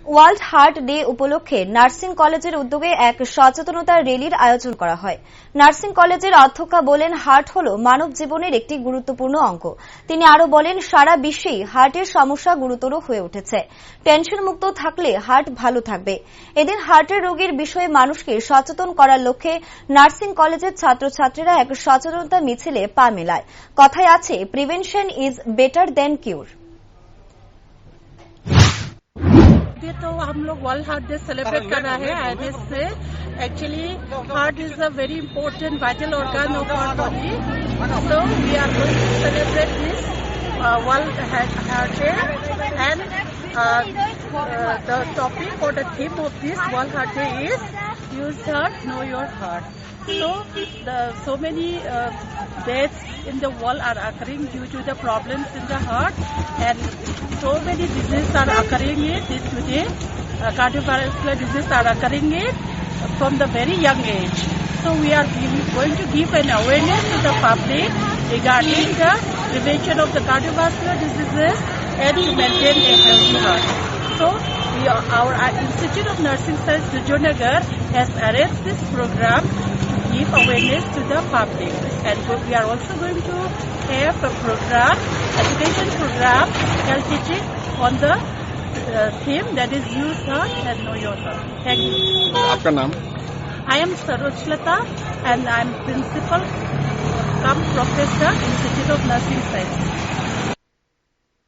World heart day উপলক্ষে nursing কলেজের উদ্যোগে এক সচেতনতা র্যালির আয়োজন করা হয়। নার্সিং কলেজের অধ্যক্ষা বলেন, হার্ট হল মানব জীবনের একটি গুরুত্বপূর্ণ অঙ্গ। তিনি আরো বলেন, সারা বিশ্বেই হার্টের সমস্যা গুরুতর হয়ে উঠেছে। টেনশন মুক্ত থাকলে হার্ট ভালো থাকবে। এদিন হার্টের রোগীর বিষয়ে মানুষকে সচেতন করার লক্ষ্যে নার্সিং কলেজের ছাত্রছাত্রীরা এক সচেতনতা মিছিলে পা মেলায়। কথায় আছে, প্রিভেনশন ইজ বেটার দেন কিউর। तो हम लोग वर्ल्ड हार्ट डे सेलिब्रेट कर रहा है एनएस से। Actually heart is a very important vital organ of our body, so we are going to celebrate this world heart day and the topic or the theme of this world heart day is use heart, know your heart. So many deaths in the world are occurring due to the problems in the heart, and so many diseases are occurring today. Cardiovascular diseases are occurring from the very young age. So we are going to give an awareness to the public regarding the prevention of the cardiovascular diseases and to maintain a healthy heart. So our Institute of Nursing Science, Vijayanagar, has arranged this program to give awareness to the public, and we are also going to have a program, education program, health teaching on the theme that is use heart and know your heart. Thank you. आपका नाम? I am Sarojlata and I am principal cum professor, Institute of Nursing Science.